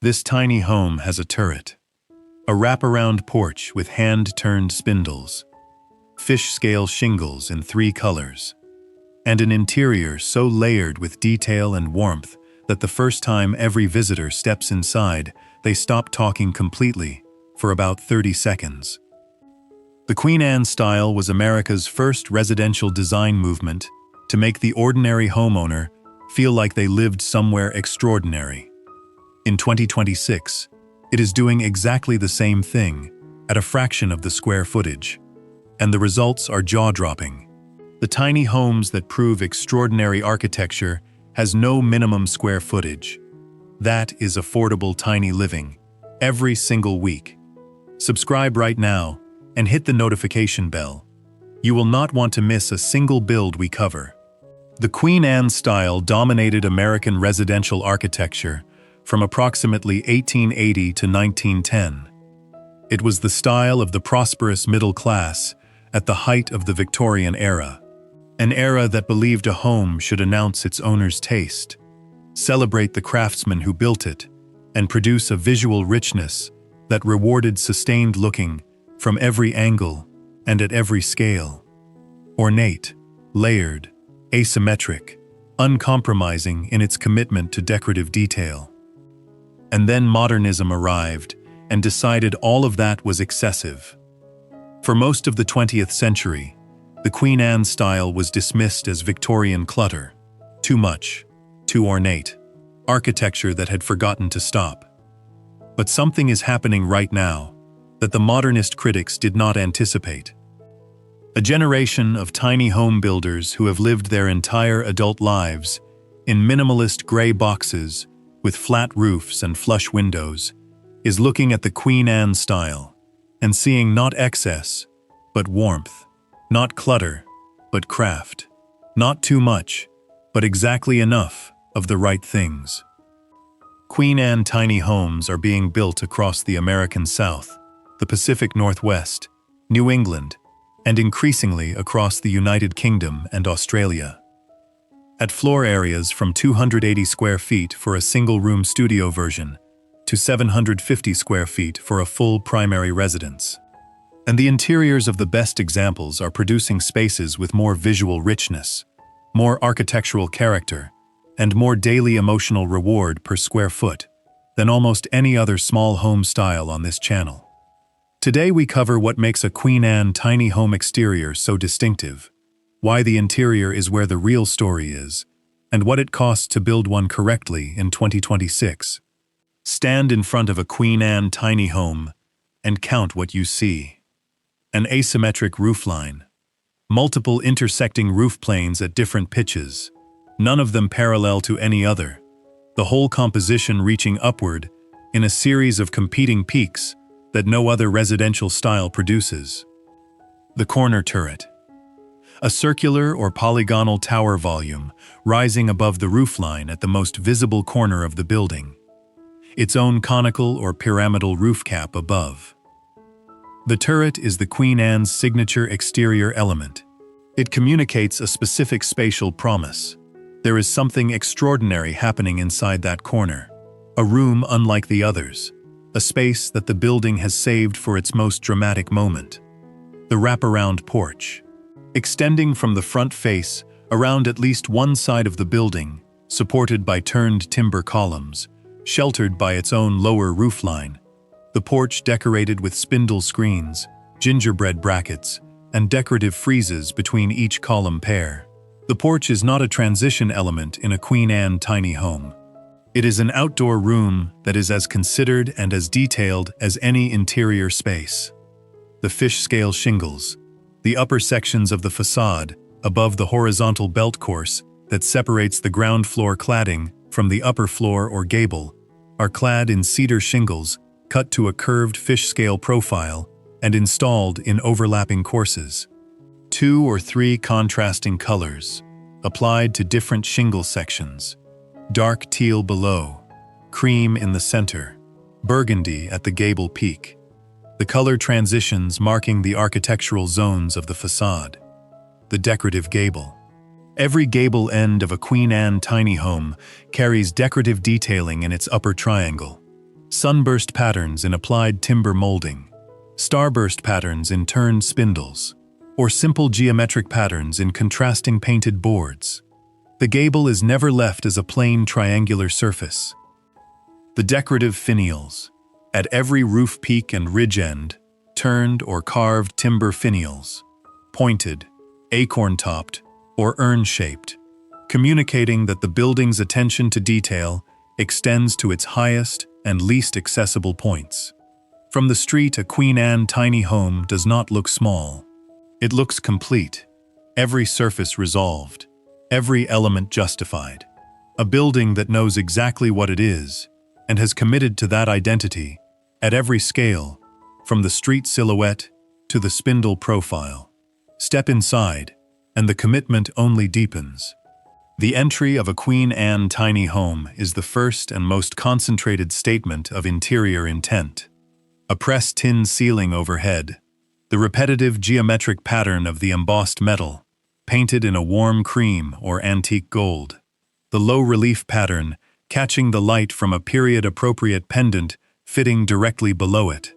This tiny home has a turret, a wraparound porch with hand-turned spindles, fish-scale shingles in 3 colors, and an interior so layered with detail and warmth that the first time every visitor steps inside, they stop talking completely for about 30 seconds. The Queen Anne style was America's first residential design movement to make the ordinary homeowner feel like they lived somewhere extraordinary. In 2026, it is doing exactly the same thing at a fraction of the square footage, and the results are jaw-dropping. The tiny homes that prove extraordinary architecture has no minimum square footage. That is affordable tiny living, every single week. Subscribe right now and hit the notification bell. You will not want to miss a single build we cover. The Queen Anne style dominated American residential architecture from approximately 1880 to 1910. It was the style of the prosperous middle class at the height of the Victorian era, an era that believed a home should announce its owner's taste, celebrate the craftsman who built it, and produce a visual richness that rewarded sustained looking from every angle and at every scale. Ornate, layered, asymmetric, uncompromising in its commitment to decorative detail. And then modernism arrived and decided all of that was excessive. For most of the 20th century, the Queen Anne style was dismissed as Victorian clutter, too much, too ornate, architecture that had forgotten to stop. But something is happening right now that the modernist critics did not anticipate. A generation of tiny home builders who have lived their entire adult lives in minimalist gray boxes with flat roofs and flush windows is looking at the Queen Anne style and seeing not excess, but warmth, not clutter, but craft, not too much, but exactly enough of the right things. Queen Anne tiny homes are being built across the American South, the Pacific Northwest, New England, and increasingly across the United Kingdom and Australia. At floor areas from 280 square feet for a single-room studio version to 750 square feet for a full primary residence. And the interiors of the best examples are producing spaces with more visual richness, more architectural character, and more daily emotional reward per square foot than almost any other small home style on this channel. Today we cover what makes a Queen Anne tiny home exterior so distinctive, why the interior is where the real story is, and what it costs to build one correctly in 2026. Stand in front of a Queen Anne tiny home and count what you see. An asymmetric roofline, multiple intersecting roof planes at different pitches, none of them parallel to any other, the whole composition reaching upward in a series of competing peaks that no other residential style produces. The corner turret. A circular or polygonal tower volume rising above the roofline at the most visible corner of the building. Its own conical or pyramidal roof cap above. The turret is the Queen Anne's signature exterior element. It communicates a specific spatial promise. There is something extraordinary happening inside that corner, a room unlike the others, a space that the building has saved for its most dramatic moment. The wraparound porch. Extending from the front face around at least one side of the building, supported by turned timber columns, sheltered by its own lower roofline. The porch decorated with spindle screens, gingerbread brackets, and decorative friezes between each column pair. The porch is not a transition element in a Queen Anne tiny home. It is an outdoor room that is as considered and as detailed as any interior space. The fish-scale shingles, the upper sections of the facade above the horizontal belt course that separates the ground floor cladding from the upper floor or gable, are clad in cedar shingles cut to a curved fish-scale profile and installed in overlapping courses. 2 or 3 contrasting colors, applied to different shingle sections. Dark teal below, cream in the center, burgundy at the gable peak. The color transitions marking the architectural zones of the facade. The decorative gable. Every gable end of a Queen Anne tiny home carries decorative detailing in its upper triangle. sunburst patterns in applied timber molding, starburst patterns in turned spindles, or simple geometric patterns in contrasting painted boards. The gable is never left as a plain triangular surface. The decorative finials. At every roof peak and ridge end, turned or carved timber finials, pointed, acorn-topped, or urn-shaped, communicating that the building's attention to detail extends to its highest and least accessible points. From the street, a Queen Anne tiny home does not look small. It looks complete, every surface resolved, every element justified. A building that knows exactly what it is and has committed to that identity at every scale, from the street silhouette to the spindle profile. Step inside, and the commitment only deepens. The entry of a Queen Anne tiny home is the first and most concentrated statement of interior intent. A pressed tin ceiling overhead, the repetitive geometric pattern of the embossed metal, painted in a warm cream or antique gold, the low-relief pattern catching the light from a period-appropriate pendant fitting directly below it.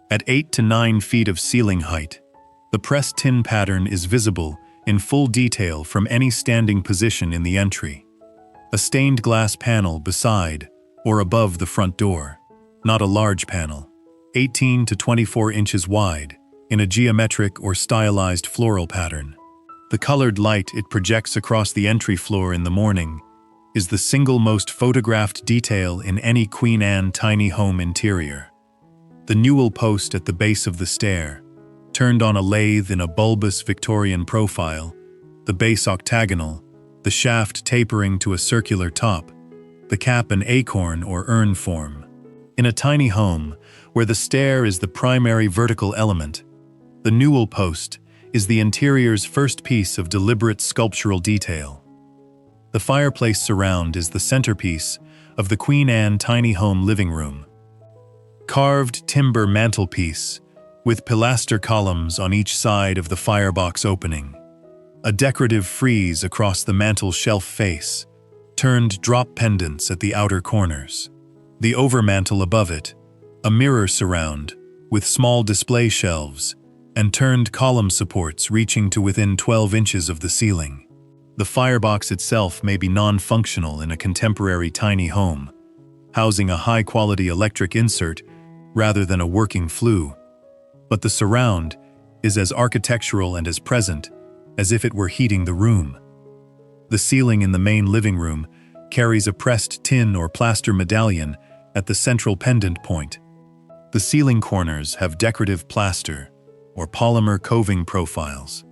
At 8 to 9 feet of ceiling height, the pressed tin pattern is visible in full detail from any standing position in the entry. A stained glass panel beside or above the front door, not a large panel, 18 to 24 inches wide, in a geometric or stylized floral pattern. The colored light it projects across the entry floor in the morning is the single most photographed detail in any Queen Anne tiny home interior. The newel post at the base of the stair, turned on a lathe in a bulbous Victorian profile, the base octagonal, the shaft tapering to a circular top, the cap an acorn or urn form. In a tiny home, where the stair is the primary vertical element, the newel post is the interior's first piece of deliberate sculptural detail. The fireplace surround is the centerpiece of the Queen Anne tiny home living room. Carved timber mantelpiece with pilaster columns on each side of the firebox opening. A decorative frieze across the mantel shelf face, turned drop pendants at the outer corners. The overmantel above it, a mirror surround with small display shelves and turned column supports reaching to within 12 inches of the ceiling. The firebox itself may be non-functional in a contemporary tiny home, housing a high-quality electric insert rather than a working flue, but the surround is as architectural and as present as if it were heating the room. The ceiling in the main living room carries a pressed tin or plaster medallion at the central pendant point. The ceiling corners have decorative plaster or polymer coving profiles.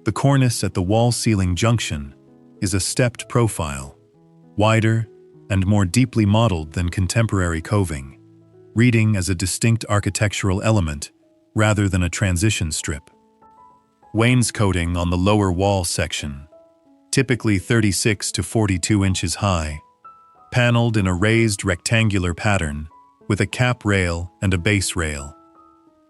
The cornice at the wall-ceiling junction is a stepped profile, wider and more deeply modeled than contemporary coving, reading as a distinct architectural element rather than a transition strip. Wainscoting on the lower wall section, typically 36 to 42 inches high, paneled in a raised rectangular pattern with a cap rail and a base rail.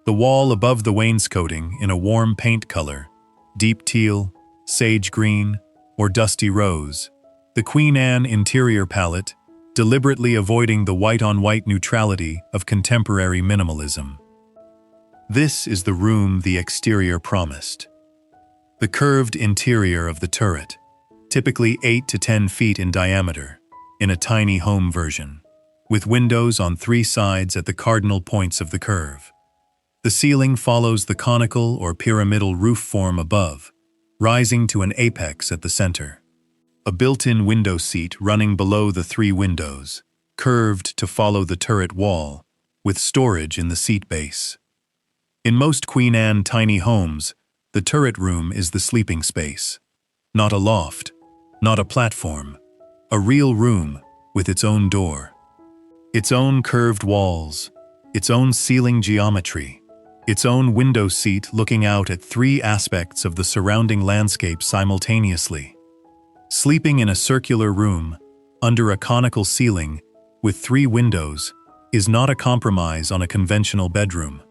The wall above the wainscoting in a warm paint color, deep teal, sage green, or dusty rose. The Queen Anne interior palette, deliberately avoiding the white-on-white neutrality of contemporary minimalism. This is the room the exterior promised. The curved interior of the turret, typically 8 to 10 feet in diameter, in a tiny home version, with windows on 3 sides at the cardinal points of the curve. The ceiling follows the conical or pyramidal roof form above, rising to an apex at the center. A built-in window seat running below the 3 windows, curved to follow the turret wall, with storage in the seat base. In most Queen Anne tiny homes, the turret room is the sleeping space. Not a loft, not a platform, a real room with its own door. Its own curved walls, its own ceiling geometry, its own window seat looking out at 3 aspects of the surrounding landscape simultaneously. Sleeping in a circular room, under a conical ceiling, with 3 windows, is not a compromise on a conventional bedroom.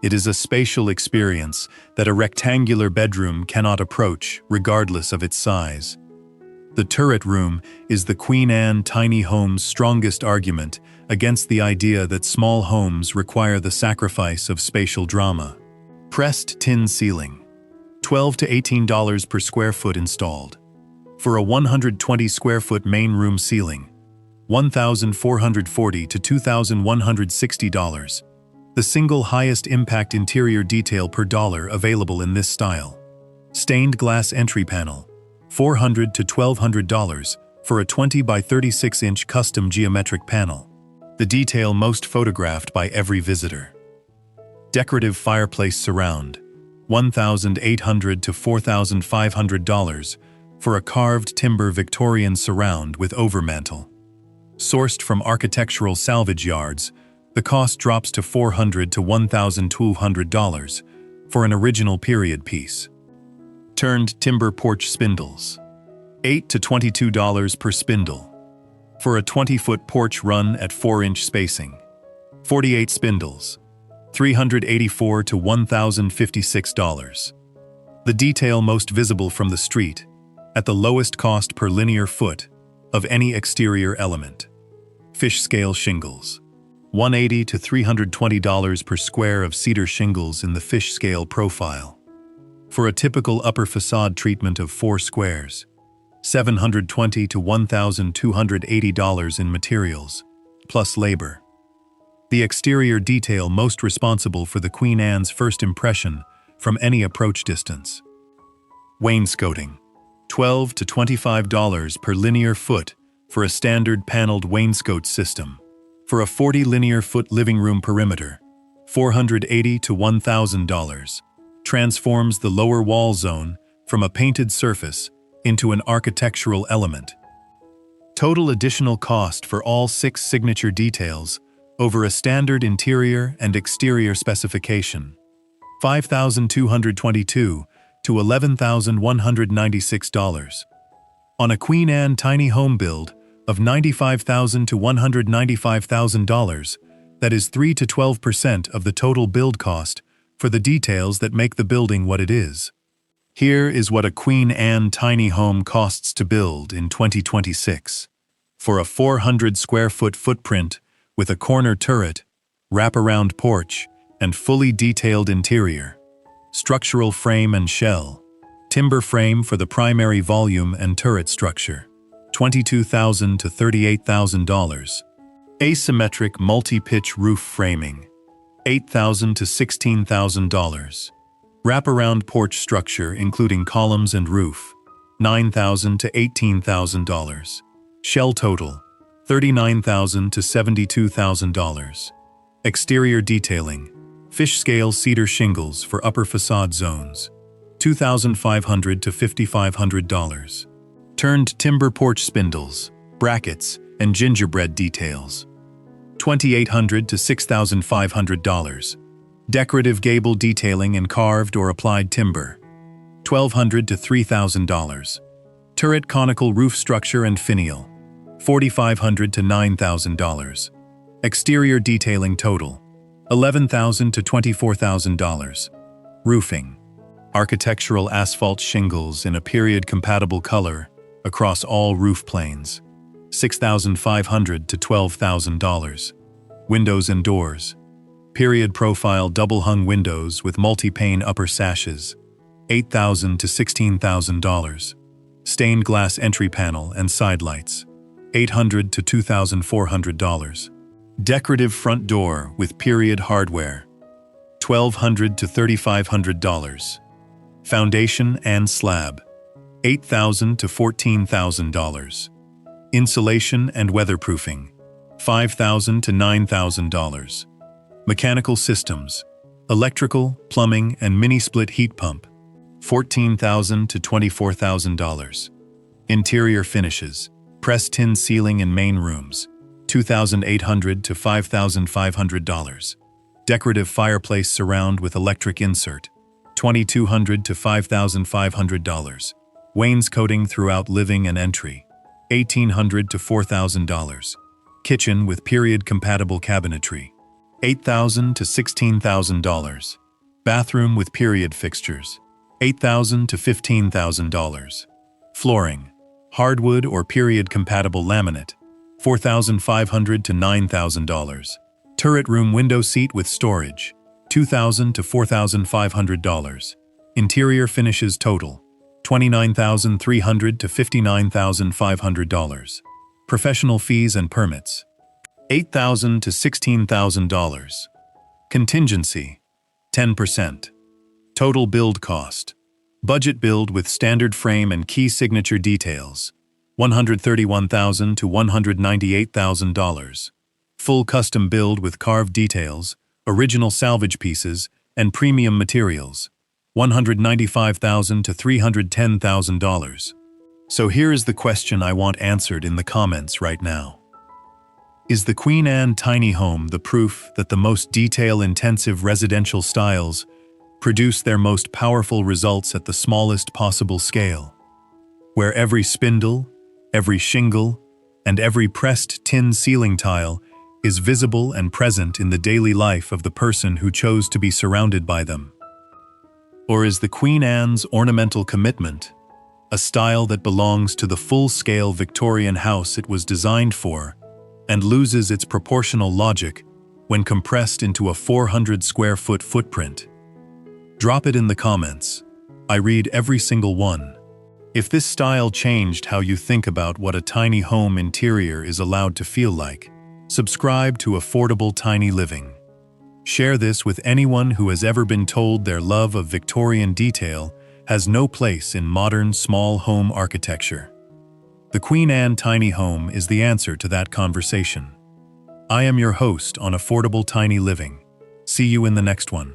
It is a spatial experience that a rectangular bedroom cannot approach, regardless of its size. The turret room is the Queen Anne tiny home's strongest argument against the idea that small homes require the sacrifice of spatial drama. Pressed tin ceiling. $12 to $18 per square foot installed. For a 120 square foot main room ceiling, $1,440 to $2,160. The single highest impact interior detail per dollar available in this style. Stained glass entry panel, $400 to $1,200 for a 20 by 36 inch custom geometric panel. The detail most photographed by every visitor. Decorative fireplace surround, $1,800 to $4,500 for a carved timber Victorian surround with overmantel. Sourced from architectural salvage yards, the cost drops to $400 to $1,200 for an original period piece. Turned timber porch spindles, $8 to $22 per spindle. For a 20-foot porch run at 4-inch spacing. 48 spindles, $384 to $1,056. The detail most visible from the street, at the lowest cost per linear foot of any exterior element. Fish scale shingles, $180 to $320 per square of cedar shingles in the fish scale profile. For a typical upper facade treatment of 4 squares, $720 to $1,280 in materials, plus labor. The exterior detail most responsible for the Queen Anne's first impression from any approach distance. Wainscoting, $12 to $25 per linear foot for a standard paneled wainscot system. For a 40 linear foot living room perimeter, $480 to $1,000. Transforms the lower wall zone from a painted surface into an architectural element. Total additional cost for all 6 signature details over a standard interior and exterior specification, $5,222 to $11,196. On a Queen Anne tiny home build of $95,000 to $195,000, that is 3 to 12% of the total build cost for the details that make the building what it is. Here is what a Queen Anne tiny home costs to build in 2026. For a 400 square foot footprint with a corner turret, wraparound porch, and fully detailed interior. Structural frame and shell. Timber frame for the primary volume and turret structure, $22,000 to $38,000. Asymmetric multi-pitch roof framing, $8,000 to $16,000. Wraparound porch structure including columns and roof, $9,000 to $18,000. Shell total, $39,000 to $72,000. Exterior detailing, fish scale cedar shingles for upper facade zones, $2,500 to $5,500. Turned timber porch spindles, brackets, and gingerbread details, $2,800 to $6,500. Decorative gable detailing and carved or applied timber, $1,200 to $3,000. Turret conical roof structure and finial, $4,500 to $9,000. Exterior detailing total, $11,000 to $24,000. Roofing, architectural asphalt shingles in a period-compatible color across all roof planes, $6,500 to $12,000. Windows and doors, period profile double-hung windows with multi-pane upper sashes, $8,000 to $16,000. Stained glass entry panel and side lights, $800 to $2,400. Decorative front door with period hardware, $1,200 to $3,500. Foundation and slab, $8,000 to $14,000. Insulation and weatherproofing, $5,000 to $9,000. Mechanical systems, electrical, plumbing, and mini-split heat pump, $14,000 to $24,000. Interior finishes, pressed tin ceiling in main rooms, $2,800 to $5,500. Decorative fireplace surround with electric insert, $2,200 to $5,500. Wainscoting throughout living and entry, $1,800 to $4,000. Kitchen with period-compatible cabinetry, $8,000 to $16,000. Bathroom with period fixtures, $8,000 to $15,000. Flooring, hardwood or period-compatible laminate, $4,500 to $9,000. Turret room window seat with storage, $2,000 to $4,500. Interior finishes total, $29,300 to $59,500. Professional fees and permits, $8,000 to $16,000. Contingency, 10%. Total build cost. Budget build with standard frame and key signature details, $131,000 to $198,000. Full custom build with carved details, original salvage pieces, and premium materials, $195,000 to $310,000. So here is the question I want answered in the comments right now. Is the Queen Anne tiny home the proof that the most detail-intensive residential styles produce their most powerful results at the smallest possible scale, where every spindle, every shingle, and every pressed tin ceiling tile is visible and present in the daily life of the person who chose to be surrounded by them? Or is the Queen Anne's ornamental commitment a style that belongs to the full-scale Victorian house it was designed for and loses its proportional logic when compressed into a 400-square-foot footprint? Drop it in the comments. I read every single one. If this style changed how you think about what a tiny home interior is allowed to feel like, subscribe to Affordable Tiny Living. Share this with anyone who has ever been told their love of Victorian detail has no place in modern small home architecture. The Queen Anne tiny home is the answer to that conversation. I am your host on Affordable Tiny Living. See you in the next one.